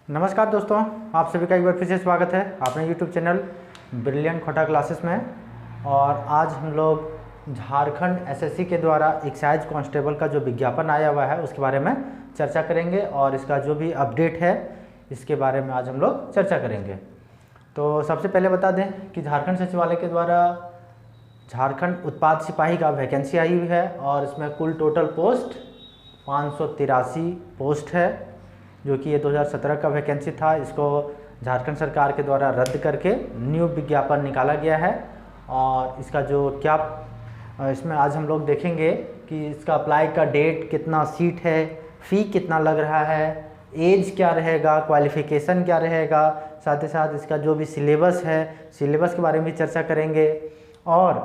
नमस्कार दोस्तों, आप सभी का एक बार फिर से स्वागत है अपने यूट्यूब चैनल ब्रिलियंट खोटा क्लासेस में। और आज हम लोग झारखंड एसएससी के द्वारा एक्साइज कांस्टेबल का जो विज्ञापन आया हुआ है उसके बारे में चर्चा करेंगे और इसका जो भी अपडेट है इसके बारे में आज हम लोग चर्चा करेंगे। तो सबसे पहले बता दें कि झारखंड सचिवालय के द्वारा झारखंड उत्पाद सिपाही का वैकेंसी आई हुई है और इसमें कुल टोटल पोस्ट 583 पोस्ट है, जो कि ये 2017 का वैकेंसी था। इसको झारखंड सरकार के द्वारा रद्द करके न्यू विज्ञापन निकाला गया है। और इसका जो क्या इसमें आज हम लोग देखेंगे कि इसका अप्लाई का डेट, कितना सीट है, फ़ी कितना लग रहा है, एज क्या रहेगा, क्वालिफ़िकेशन क्या रहेगा, साथ ही साथ इसका जो भी सिलेबस है, सिलेबस के बारे में भी चर्चा करेंगे। और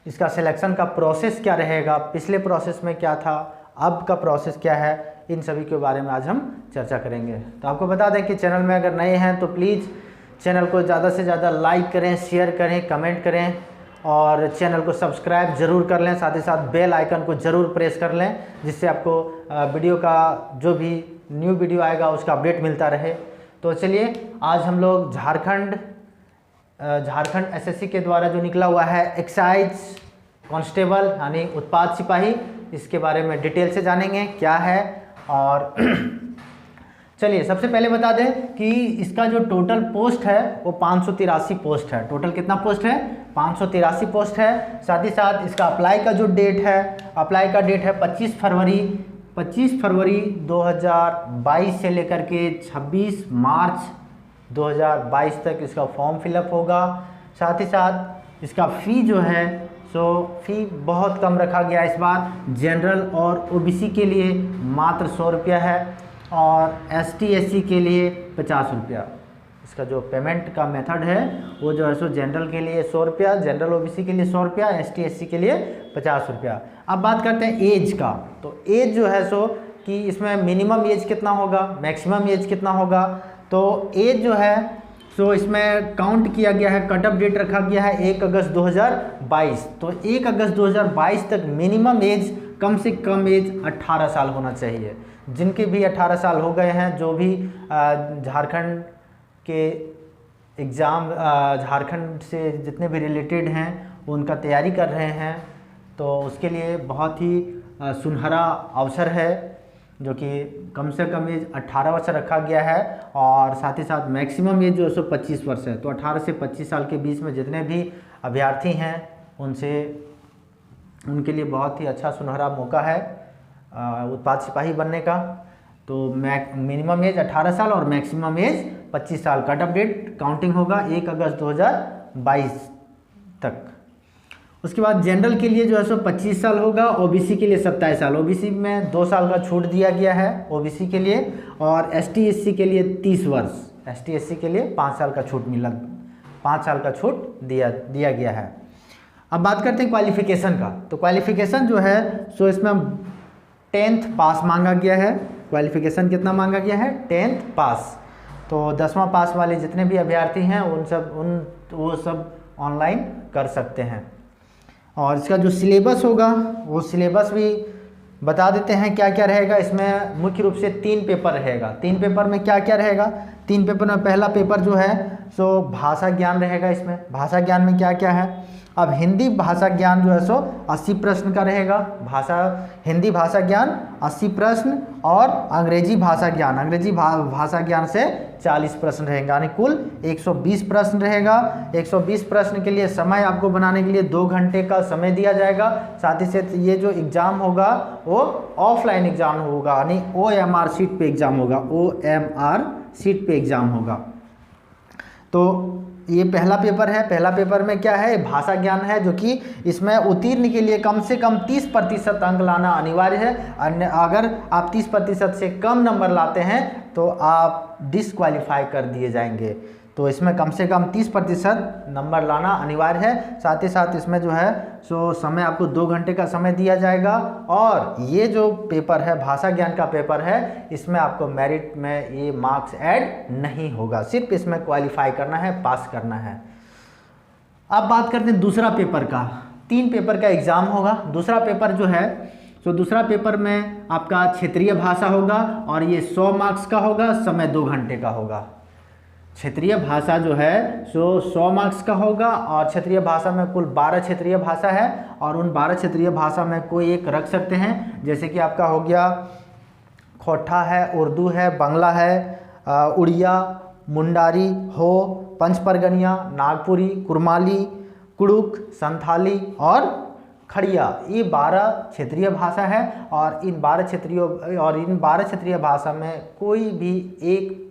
इसका सिलेक्शन का प्रोसेस क्या रहेगा, पिछले प्रोसेस में क्या था, अब का प्रोसेस क्या है, इन सभी के बारे में आज हम चर्चा करेंगे। तो आपको बता दें कि चैनल में अगर नए हैं तो प्लीज़ चैनल को ज़्यादा से ज़्यादा लाइक करें, शेयर करें, कमेंट करें और चैनल को सब्सक्राइब ज़रूर कर लें। साथ ही साथ बेल आइकन को ज़रूर प्रेस कर लें, जिससे आपको वीडियो का जो भी न्यू वीडियो आएगा उसका अपडेट मिलता रहे। तो चलिए आज हम लोग झारखंड एसएससी के द्वारा जो निकला हुआ है एक्साइज कांस्टेबल यानी उत्पाद सिपाही, इसके बारे में डिटेल से जानेंगे क्या है। और चलिए सबसे पहले बता दें कि इसका जो टोटल पोस्ट है वो 583 पोस्ट है। टोटल कितना पोस्ट है? 583 पोस्ट है। साथ ही साथ इसका अप्लाई का जो डेट है, अप्लाई का डेट है 25 फरवरी 2022 से लेकर के 26 मार्च 2022 तक इसका फॉर्म फिलअप होगा। साथ ही साथ इसका फ़ी जो है फ़ी बहुत कम रखा गया इस बार। जनरल और ओबीसी के लिए मात्र 100 रुपया है और एसटी एससी के लिए 50 रुपया। इसका जो पेमेंट का मेथड है वो जो है जनरल के लिए 100 रुपया, जनरल ओबीसी के लिए 100 रुपया, एसटी एससी के लिए 50 रुपया। अब बात करते हैं एज का। तो एज जो है कि इसमें मिनिमम एज कितना होगा, मैक्सिमम एज कितना होगा। तो एज जो है इसमें काउंट किया गया है, कट ऑफ डेट रखा गया है 1 अगस्त 2022। तो 1 अगस्त 2022 तक मिनिमम एज, कम से कम एज 18 साल होना चाहिए। जिनके भी 18 साल हो गए हैं, जो भी झारखंड के एग्ज़ाम झारखंड से जितने भी रिलेटेड हैं उनका तैयारी कर रहे हैं, तो उसके लिए बहुत ही सुनहरा अवसर है, जो कि कम से कम एज 18 वर्ष रखा गया है। और साथ ही साथ मैक्सिमम एज जो है 25 वर्ष है। तो 18 से 25 साल के बीच में जितने भी अभ्यर्थी हैं उनके लिए बहुत ही अच्छा सुनहरा मौका है उत्पाद सिपाही बनने का। तो मिनिमम एज 18 साल और मैक्सिमम एज 25 साल। कट ऑफ डेट काउंटिंग होगा 1 अगस्त 2022 तक। उसके बाद जनरल के लिए जो है 25 साल होगा, ओबीसी के लिए 27 साल। ओबीसी में 2 साल का छूट दिया गया है ओबीसी के लिए, और एसटी एससी के लिए 30 वर्ष। एसटी एससी के लिए 5 साल का छूट मिला, 5 साल का छूट दिया गया है। अब बात करते हैं क्वालिफिकेशन का। तो क्वालिफिकेशन जो है इसमें 10th पास मांगा गया है। क्वालिफिकेशन कितना मांगा गया है? 10th पास। तो 10वां पास वाले जितने भी अभ्यर्थी हैं वो सब ऑनलाइन कर सकते हैं। और इसका जो सिलेबस होगा वो सिलेबस भी बता देते हैं क्या क्या रहेगा। इसमें मुख्य रूप से 3 पेपर रहेगा। 3 पेपर में क्या क्या रहेगा? 3 पेपर में पहला पेपर जो है भाषा ज्ञान रहेगा। इसमें भाषा ज्ञान में क्या क्या है? अब हिंदी भाषा ज्ञान जो है 80 प्रश्न का रहेगा। हिंदी भाषा ज्ञान 80 प्रश्न और अंग्रेजी भाषा ज्ञान से 40 प्रश्न रहेंगे, यानी कुल 120 प्रश्न रहेगा। 120 प्रश्न के लिए समय आपको बनाने के लिए 2 घंटे का समय दिया जाएगा। साथ ही साथ ये जो एग्ज़ाम होगा वो ऑफलाइन एग्ज़ाम होगा, यानी OMR सीट पे एग्ज़ाम होगा। OMR सीट पे एग्ज़ाम होगा। तो ये पहला पेपर है। पहला पेपर में क्या है? भाषा ज्ञान है, जो कि इसमें उत्तीर्ण के लिए कम से कम 30% अंक लाना अनिवार्य है। अगर आप 30% से कम नंबर लाते हैं तो आप डिसक्वालीफाई कर दिए जाएंगे। तो इसमें कम से कम 30% नंबर लाना अनिवार्य है। साथ ही साथ इसमें जो है समय आपको 2 घंटे का समय दिया जाएगा। और ये जो पेपर है, भाषा ज्ञान का पेपर है, इसमें आपको मेरिट में ये मार्क्स ऐड नहीं होगा, सिर्फ इसमें क्वालिफाई करना है, पास करना है। अब बात करते हैं दूसरा पेपर का। 3 पेपर का एग्ज़ाम होगा। दूसरा पेपर जो है तो दूसरा पेपर में आपका क्षेत्रीय भाषा होगा और ये 100 मार्क्स का होगा, समय 2 घंटे का होगा। क्षेत्रीय भाषा जो है सो 100 मार्क्स का होगा और क्षेत्रीय भाषा में कुल 12 क्षेत्रीय भाषा है और उन 12 क्षेत्रीय भाषा में कोई एक रख सकते हैं, जैसे कि आपका हो गया खोटा है, उर्दू है, बांग्ला है, उड़िया, मुंडारी, हो, पंचपरगनिया, नागपुरी, कुरमाली, कुड़ुक, संथाली और खड़िया, ये 12 क्षेत्रीय भाषा है और इन 12 क्षेत्रीय भाषा में कोई भी एक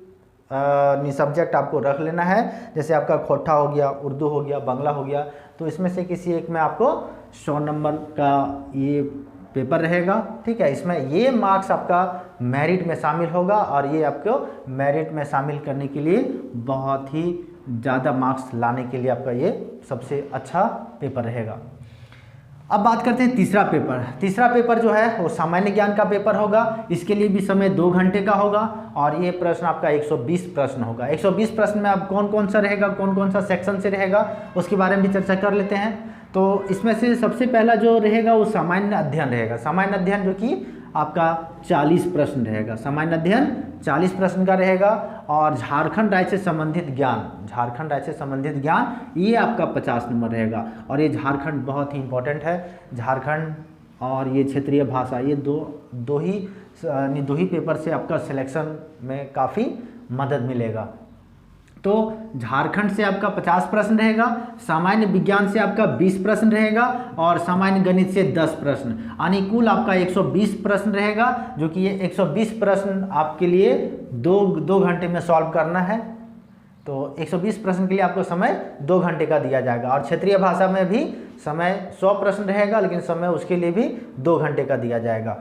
सब्जेक्ट आपको रख लेना है। जैसे आपका खोटा हो गया, उर्दू हो गया, बांग्ला हो गया, तो इसमें से किसी एक में आपको 100 नंबर का ये पेपर रहेगा। ठीक है, इसमें ये मार्क्स आपका मेरिट में शामिल होगा और ये आपको मेरिट में शामिल करने के लिए बहुत ही ज़्यादा मार्क्स लाने के लिए आपका ये सबसे अच्छा पेपर रहेगा। अब बात करते हैं तीसरा पेपर। तीसरा पेपर जो है वो सामान्य ज्ञान का पेपर होगा। इसके लिए भी समय 2 घंटे का होगा और ये प्रश्न आपका 120 प्रश्न होगा। 120 प्रश्न में आप कौन कौन सा रहेगा, कौन कौन सा सेक्शन से रहेगा, उसके बारे में भी चर्चा कर लेते हैं। तो इसमें से सबसे पहला जो रहेगा वो सामान्य अध्ययन रहेगा। सामान्य अध्ययन जो कि आपका 40 प्रश्न रहेगा। सामान्य अध्ययन 40 प्रश्न का रहेगा और झारखंड राज्य से संबंधित ज्ञान, झारखंड राज्य से संबंधित ज्ञान, ये आपका 50 नंबर रहेगा। और ये झारखंड बहुत ही इंपॉर्टेंट है। झारखंड और ये क्षेत्रीय भाषा, ये दो ही पेपर से आपका सिलेक्शन में काफ़ी मदद मिलेगा। तो झारखंड से आपका 50 प्रश्न रहेगा, सामान्य विज्ञान से आपका 20 प्रश्न रहेगा और सामान्य गणित से 10 प्रश्न, अनुकूल आपका 120 प्रश्न रहेगा, जो कि ये 120 प्रश्न आपके लिए दो घंटे में सॉल्व करना है। तो 120 प्रश्न के लिए आपको समय 2 घंटे का दिया जाएगा। और क्षेत्रीय भाषा में भी समय 100 प्रश्न रहेगा, लेकिन समय उसके लिए भी 2 घंटे का दिया जाएगा।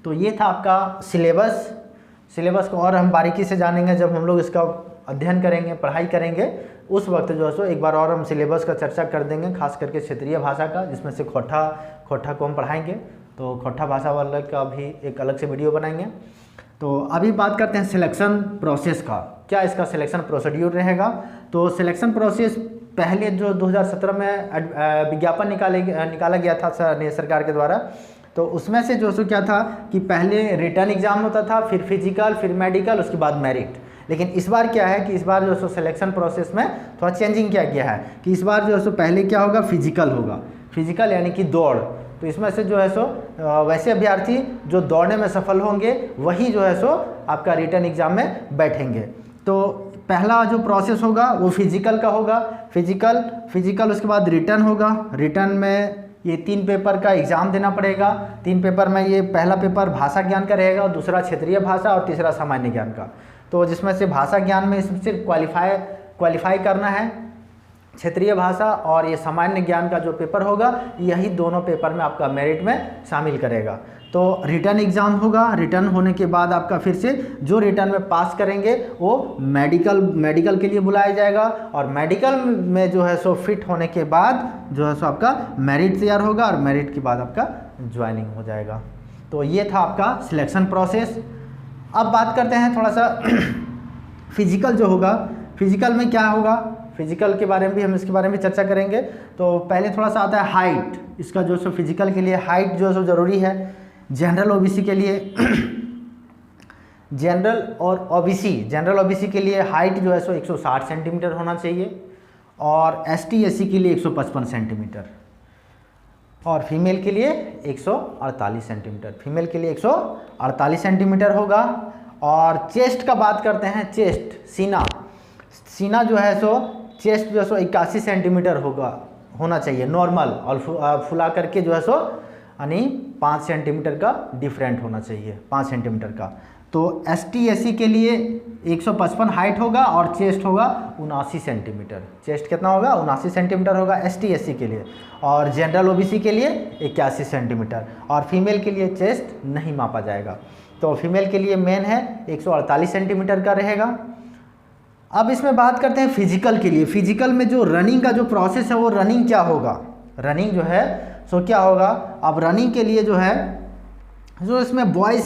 तो ये था आपका सिलेबस को और हम बारीकी से जानेंगे जब हम लोग इसका अध्ययन करेंगे, पढ़ाई करेंगे, उस वक्त जो है सो एक बार और हम सिलेबस का चर्चा कर देंगे, खास करके क्षेत्रीय भाषा का, जिसमें से खोटा को हम पढ़ाएंगे। तो खोटा भाषा वाला का भी एक अलग से वीडियो बनाएंगे। तो अभी बात करते हैं सिलेक्शन प्रोसेस का, क्या इसका सिलेक्शन प्रोसीड्यूर रहेगा। तो सिलेक्शन प्रोसेस पहले जो 2017 में विज्ञापन निकाला गया था सरकार के द्वारा, तो उसमें से जो सो क्या था कि पहले रिटर्न एग्जाम होता था, फिर फिजिकल, फिर मेडिकल, उसके बाद मेरिट। लेकिन इस बार क्या है कि इस बार जो सो सिलेक्शन प्रोसेस में थोड़ा चेंजिंग किया गया है कि इस बार जो सो पहले क्या होगा, फिजिकल होगा। फिजिकल यानी कि दौड़। तो इसमें से जो है सो वैसे अभ्यर्थी जो दौड़ने में सफल होंगे वही जो है सो आपका रिटर्न एग्जाम में बैठेंगे। तो पहला जो प्रोसेस होगा वो फिजिकल का होगा। फिजिकल उसके बाद रिटर्न होगा। रिटर्न में ये 3 पेपर का एग्ज़ाम देना पड़ेगा। 3 पेपर में ये पहला पेपर भाषा ज्ञान का रहेगा, और दूसरा क्षेत्रीय भाषा और तीसरा सामान्य ज्ञान का। तो जिसमें से भाषा ज्ञान में सिर्फ क्वालिफाई करना है, क्षेत्रीय भाषा और ये सामान्य ज्ञान का जो पेपर होगा, यही दोनों पेपर में आपका मेरिट में शामिल करेगा। तो रिटर्न एग्ज़ाम होगा। रिटर्न होने के बाद आपका फिर से जो रिटर्न में पास करेंगे वो मेडिकल के लिए बुलाया जाएगा, और मेडिकल में जो है सो फिट होने के बाद जो है सो आपका मेरिट तैयार होगा, और मेरिट के बाद आपका ज्वाइनिंग हो जाएगा। तो ये था आपका सिलेक्शन प्रोसेस। अब बात करते हैं थोड़ा सा फिजिकल जो होगा। फिजिकल में क्या होगा, फिजिकल के बारे में भी हम इसके बारे में चर्चा करेंगे। तो पहले थोड़ा सा आता है हाइट। इसका जो सो फिजिकल के लिए हाइट जो सो ज़रूरी है। जनरल ओबीसी के लिए जनरल ओबीसी के लिए हाइट जो है सो 160 सेंटीमीटर होना चाहिए, और एसटी एससी के लिए 155 सेंटीमीटर, और फीमेल के लिए 148 सेंटीमीटर। फीमेल के लिए 148 सेंटीमीटर होगा। और चेस्ट का बात करते हैं। चेस्ट, सीना जो है सो चेस्ट जो है सो 81 सेंटीमीटर होना चाहिए नॉर्मल, और फुला करके जो है सो यानी 5 सेंटीमीटर का डिफरेंट होना चाहिए, 5 सेंटीमीटर का। तो एसटी एससी के लिए 155 हाइट होगा और चेस्ट होगा 79 सेंटीमीटर। चेस्ट कितना होगा, 79 सेंटीमीटर होगा एसटी एससी के लिए, और जनरल ओबीसी के लिए 81 सेंटीमीटर। और फीमेल के लिए चेस्ट नहीं मापा जाएगा। तो फीमेल के लिए मेन है 148 सेंटीमीटर का रहेगा। अब इसमें बात करते हैं फिजिकल के लिए। फिजिकल में जो रनिंग का जो प्रोसेस है वो रनिंग क्या होगा, रनिंग जो है सो क्या होगा। अब रनिंग के लिए जो है जो इसमें बॉयज़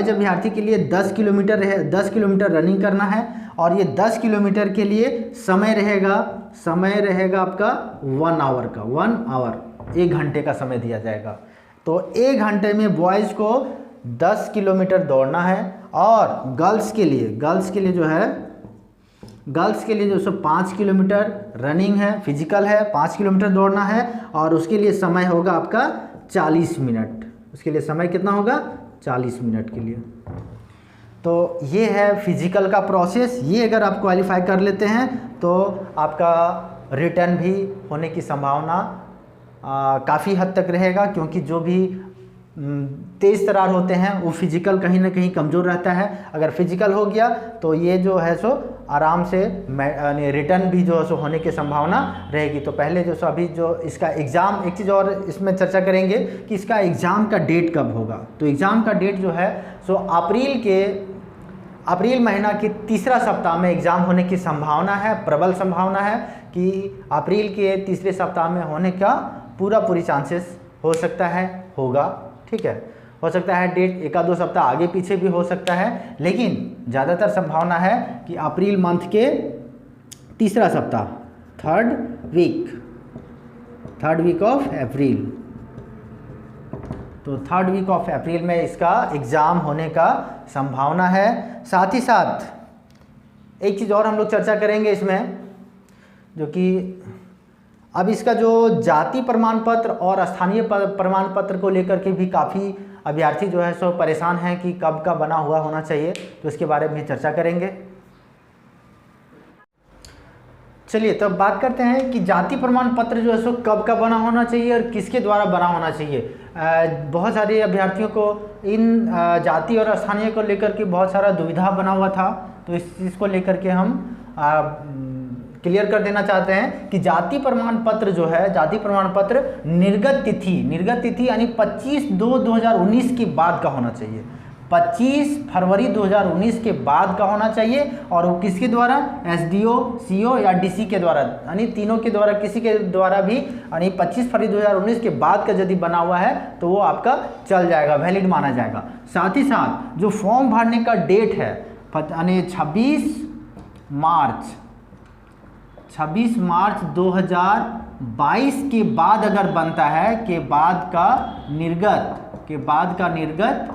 अभ्यर्थी के लिए 10 किलोमीटर रनिंग करना है, और ये 10 किलोमीटर के लिए समय रहेगा आपका 1 आवर, 1 घंटे का समय दिया जाएगा। तो 1 घंटे में बॉयज़ को 10 किलोमीटर दौड़ना है, और गर्ल्स के लिए जो सो 5 किलोमीटर रनिंग है, फिजिकल है, 5 किलोमीटर दौड़ना है, और उसके लिए समय होगा आपका 40 मिनट। उसके लिए समय कितना होगा? 40 मिनट के लिए। तो ये है फिजिकल का प्रोसेस। ये अगर आप क्वालिफाई कर लेते हैं तो आपका रिटर्न भी होने की संभावना काफ़ी हद तक रहेगा, क्योंकि जो भी तेज़ तरार होते हैं वो फिजिकल कहीं ना कहीं कमज़ोर रहता है। अगर फिजिकल हो गया तो ये जो है सो आराम से रिटर्न भी जो है सो होने की संभावना रहेगी। तो पहले जो सो अभी जो इसका एग्ज़ाम, एक चीज़ और इसमें चर्चा करेंगे कि इसका एग्ज़ाम का डेट कब होगा। तो एग्ज़ाम का डेट जो है सो अप्रैल महीना के तीसरा सप्ताह में एग्ज़ाम होने की संभावना है, प्रबल संभावना है कि अप्रैल के तीसरे सप्ताह में होने का पूरी चांसेस हो सकता है, होगा। ठीक है, हो सकता है डेट 1-2 सप्ताह आगे पीछे भी हो सकता है, लेकिन ज़्यादातर संभावना है कि अप्रैल मंथ के तीसरा सप्ताह, थर्ड वीक ऑफ अप्रैल, तो थर्ड वीक ऑफ अप्रैल में इसका एग्ज़ाम होने का संभावना है। साथ ही साथ एक चीज़ और हम लोग चर्चा करेंगे इसमें, जो कि अब इसका जो जाति प्रमाण पत्र और स्थानीय प्रमाण पत्र को लेकर के भी काफ़ी अभ्यर्थी जो है सो परेशान हैं कि कब का बना हुआ होना चाहिए, तो इसके बारे में चर्चा करेंगे। चलिए तब बात करते हैं कि जाति प्रमाण पत्र जो है सो कब का बना होना चाहिए और किसके द्वारा बना होना चाहिए। बहुत सारे अभ्यर्थियों को इन जाति और स्थानीय को लेकर के बहुत सारा दुविधा बना हुआ था, तो इस चीज़ को लेकर के हम क्लियर कर देना चाहते हैं कि जाति प्रमाण पत्र जो है, जाति प्रमाण पत्र निर्गत तिथि यानी 25/2/2019 के बाद का होना चाहिए। 25 फरवरी 2019 के बाद का होना चाहिए, और वो किसके द्वारा? एसडीओ, सीओ या डीसी के द्वारा, यानी तीनों के द्वारा, किसी के द्वारा भी, यानी 25 फरवरी 2019 के बाद का यदि बना हुआ है तो वो आपका चल जाएगा, वैलिड माना जाएगा। साथ ही साथ जो फॉर्म भरने का डेट है, यानी 26 मार्च 2022 के बाद अगर बनता है, के बाद का निर्गत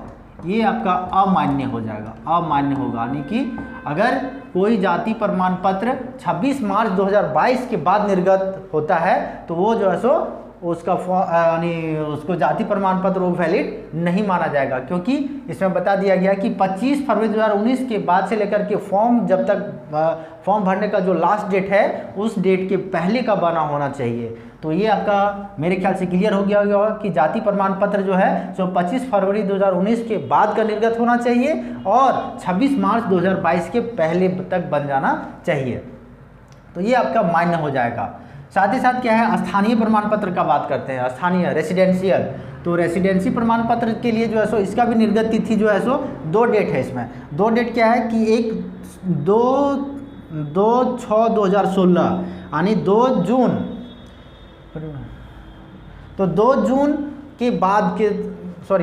ये आपका अमान्य हो जाएगा, अमान्य होगा। यानी कि अगर कोई जाति प्रमाण पत्र 26 मार्च 2022 के बाद निर्गत होता है तो वो जो है सो उसका यानी उसको जाति प्रमाण पत्र वो वैलिड नहीं माना जाएगा, क्योंकि इसमें बता दिया गया कि 25 फरवरी 2019 के बाद से लेकर के फॉर्म, जब तक फॉर्म भरने का जो लास्ट डेट है उस डेट के पहले का बना होना चाहिए। तो ये आपका मेरे ख्याल से क्लियर हो गया होगा कि जाति प्रमाण पत्र जो है सो 25 फरवरी 2019 के बाद का निर्गत होना चाहिए और 26 मार्च 2022 के पहले तक बन जाना चाहिए। तो ये आपका मान्य हो जाएगा। साथ ही साथ क्या है, स्थानीय प्रमाण पत्र का बात करते हैं। स्थानीय रेसिडेंशियल, तो रेसिडेंसी प्रमाण पत्र के लिए जो है सो इसका भी निर्गत तिथि जो है सो 2 डेट है। इसमें 2 डेट क्या है कि एक 2/6/2016 यानी 2 जून, तो 2 जून के बाद के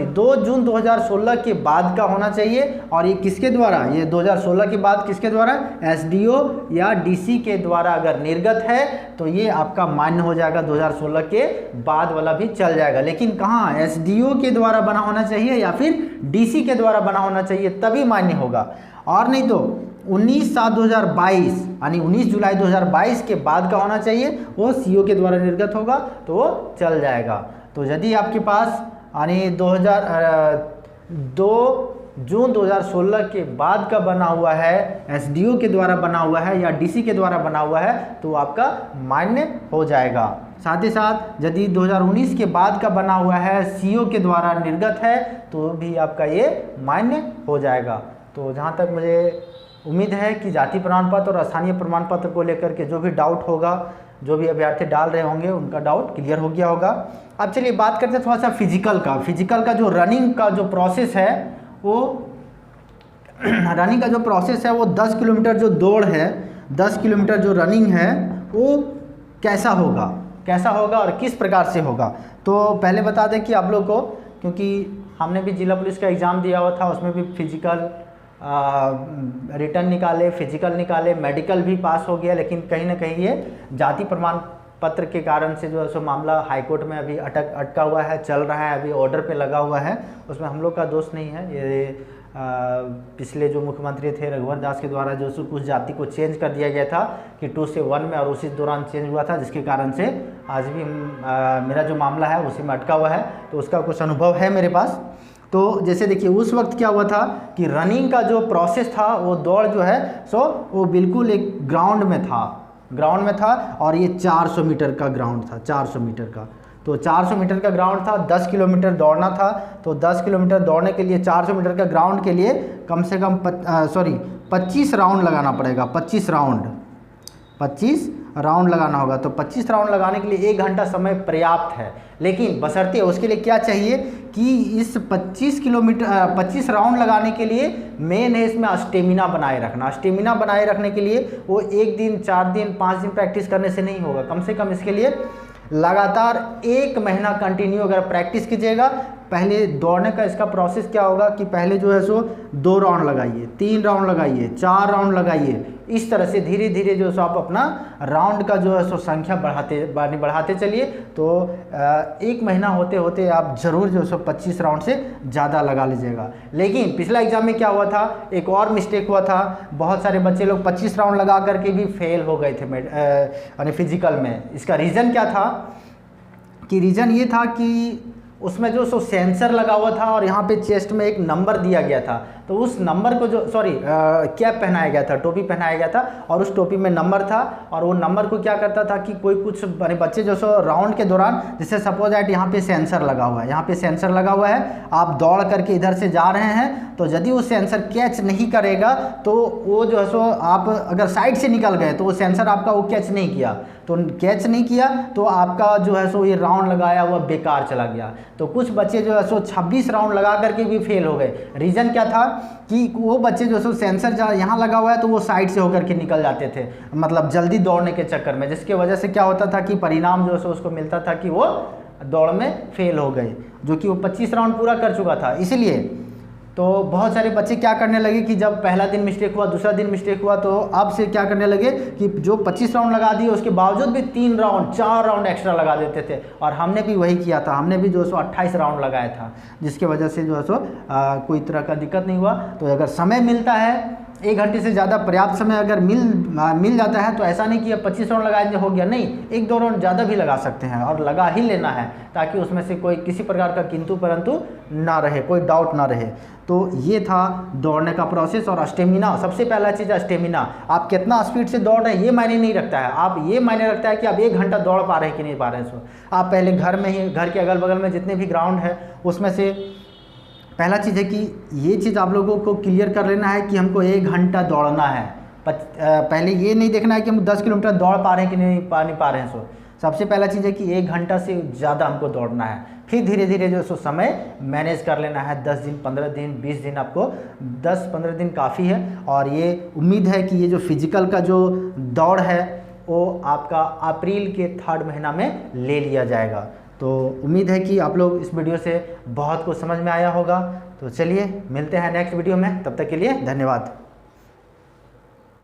2 जून 2016 के बाद का होना चाहिए। और ये किसके द्वारा, ये 2016 के बाद किसके द्वारा? एसडीओ या डीसी के द्वारा अगर निर्गत है तो ये आपका मान्य हो जाएगा, 2016 के बाद वाला भी चल जाएगा। लेकिन कहाँ, एसडीओ के द्वारा बना होना चाहिए या फिर डीसी के द्वारा बना होना चाहिए, तभी मान्य होगा। और नहीं तो 19/7/2022 यानी 19 जुलाई 2022 के बाद का होना चाहिए, वो सीओ के द्वारा निर्गत होगा तो वो चल जाएगा। तो यदि आपके पास यानी 2 जून 2016 के बाद का बना हुआ है, एसडीओ के द्वारा बना हुआ है या डीसी के द्वारा बना हुआ है, तो आपका मान्य हो जाएगा। साथ ही साथ यदि 2019 के बाद का बना हुआ है, सीओ के द्वारा निर्गत है, तो भी आपका ये मान्य हो जाएगा। तो जहाँ तक मुझे उम्मीद है कि जाति प्रमाण पत्र और स्थानीय प्रमाण पत्र को लेकर के जो भी डाउट होगा, जो भी अभ्यर्थी डाल रहे होंगे, उनका डाउट क्लियर हो गया होगा। अब चलिए बात करते हैं थोड़ा सा फिजिकल का जो रनिंग का जो प्रोसेस है, वो रनिंग का जो प्रोसेस है वो 10 किलोमीटर जो दौड़ है, 10 किलोमीटर जो रनिंग है वो कैसा होगा और किस प्रकार से होगा। तो पहले बता दें कि आप लोग को, क्योंकि हमने भी जिला पुलिस का एग्ज़ाम दिया हुआ था, उसमें भी फिजिकल रिटर्न निकाले, फिजिकल निकाले, मेडिकल भी पास हो गया, लेकिन कहीं ना कहीं ये जाति प्रमाण पत्र के कारण से जो है सो मामला हाईकोर्ट में अभी अटका हुआ है, चल रहा है, अभी ऑर्डर पे लगा हुआ है। उसमें हम लोग का दोष नहीं है। ये पिछले जो मुख्यमंत्री थे रघुवर दास के द्वारा जो सो कुछ जाति को चेंज कर दिया गया था कि 2 से 1 में, और उसी दौरान चेंज हुआ था, जिसके कारण से आज भी मेरा जो मामला है उसी में अटका हुआ है। तो उसका कुछ अनुभव है मेरे पास। तो जैसे देखिए उस वक्त क्या हुआ था कि रनिंग का जो प्रोसेस था, वो दौड़ जो है सो वो बिल्कुल एक ग्राउंड में था और ये 400 मीटर का ग्राउंड था, 400 मीटर का। तो 400 मीटर का ग्राउंड था, 10 किलोमीटर दौड़ना था। तो 10 किलोमीटर दौड़ने के लिए 400 मीटर का ग्राउंड के लिए कम से कम 25 राउंड लगाना पड़ेगा। 25 राउंड लगाना होगा। तो 25 राउंड लगाने के लिए 1 घंटा समय पर्याप्त है, लेकिन बशर्ते उसके लिए क्या चाहिए कि इस 25 राउंड लगाने के लिए मेन है इसमें स्टेमिना बनाए रखना। स्टेमिना बनाए रखने के लिए वो 1 दिन, 4 दिन, 5 दिन प्रैक्टिस करने से नहीं होगा। कम से कम इसके लिए लगातार 1 महीना कंटिन्यू अगर प्रैक्टिस कीजिएगा। पहले दौड़ने का इसका प्रोसेस क्या होगा कि पहले जो है सो 2 राउंड लगाइए, 3 राउंड लगाइए, 4 राउंड लगाइए। इस तरह से धीरे धीरे जो है सो आप अपना राउंड का जो है सो संख्या बढ़ाते चलिए। तो 1 महीना होते होते आप ज़रूर जो है सो 25 राउंड से ज़्यादा लगा लीजिएगा। लेकिन पिछला एग्जाम में क्या हुआ था, एक और मिस्टेक हुआ था। बहुत सारे बच्चे लोग 25 राउंड लगा करके भी फेल हो गए थे यानी फिजिकल में। इसका रीज़न क्या था कि रीज़न ये था कि उसमें जो सो सेंसर लगा हुआ था और यहाँ पे चेस्ट में एक नंबर दिया गया था। तो उस नंबर को जो कैप पहनाया गया था, टोपी पहनाया गया था, और उस टोपी में नंबर था। और वो नंबर को क्या करता था कि कुछ बच्चे जो सो राउंड के दौरान, जैसे सपोज दैट यहाँ पे सेंसर लगा हुआ है, यहाँ पे सेंसर लगा हुआ है, आप दौड़ करके इधर से जा रहे हैं, तो यदि वो सेंसर कैच नहीं करेगा तो वो जो है सो आप अगर साइड से निकल गए तो वो सेंसर आपका वो कैच नहीं किया, तो आपका जो है सो ये राउंड लगाया हुआ बेकार चला गया। तो कुछ बच्चे जो है सो 26 राउंड लगा करके भी फेल हो गए। रीज़न क्या था कि वो बच्चे जो सो सेंसर यहाँ लगा हुआ है तो वो साइड से होकर के निकल जाते थे, मतलब जल्दी दौड़ने के चक्कर में, जिसके वजह से क्या होता था कि परिणाम जो है सो उसको मिलता था कि वो दौड़ में फेल हो गए, जो कि वो 25 राउंड पूरा कर चुका था। इसलिए तो बहुत सारे बच्चे क्या करने लगे कि जब पहला दिन मिस्टेक हुआ, दूसरा दिन मिस्टेक हुआ, तो अब से क्या करने लगे कि जो 25 राउंड लगा दिए उसके बावजूद भी 3 राउंड 4 राउंड एक्स्ट्रा लगा देते थे। और हमने भी वही किया था, हमने भी जो सो 28 राउंड लगाया था, जिसके वजह से जो है सो कोई तरह का दिक्कत नहीं हुआ। तो अगर समय मिलता है, 1 घंटे से ज़्यादा पर्याप्त समय अगर मिल जाता है, तो ऐसा नहीं कि अब 25 राउंड लगाए हो गया, नहीं, 1-2 राउंड ज़्यादा भी लगा सकते हैं और लगा ही लेना है, ताकि उसमें से कोई किसी प्रकार का किंतु परंतु ना रहे, कोई डाउट ना रहे। तो ये था दौड़ने का प्रोसेस। और स्टेमिना, सबसे पहला चीज़ है स्टेमिना। आप कितना स्पीड से दौड़ रहे हैं ये मायने नहीं रखता है, आप ये मायने रखता है कि आप 1 घंटा दौड़ पा रहे हैं कि नहीं पा रहे हैं। सो आप पहले घर में ही, घर के अगल बगल में जितने भी ग्राउंड है उसमें से पहला चीज़ है कि ये चीज़ आप लोगों को क्लियर कर लेना है कि हमको 1 घंटा दौड़ना है। पहले ये नहीं देखना है कि हम 10 किलोमीटर दौड़ पा रहे हैं कि नहीं पा रहे हैं। सो सबसे पहला चीज़ है कि 1 घंटा से ज़्यादा हमको दौड़ना है। फिर धीरे धीरे जो सो समय मैनेज कर लेना है। 10 दिन, 15 दिन, 20 दिन, आपको 10-15 दिन काफ़ी है। और ये उम्मीद है कि ये जो फिजिकल का जो दौड़ है वो आपका अप्रैल के 3rd महीना में ले लिया जाएगा। तो उम्मीद है कि आप लोग इस वीडियो से बहुत कुछ समझ में आया होगा। तो चलिए मिलते हैं नेक्स्ट वीडियो में, तब तक के लिए धन्यवाद।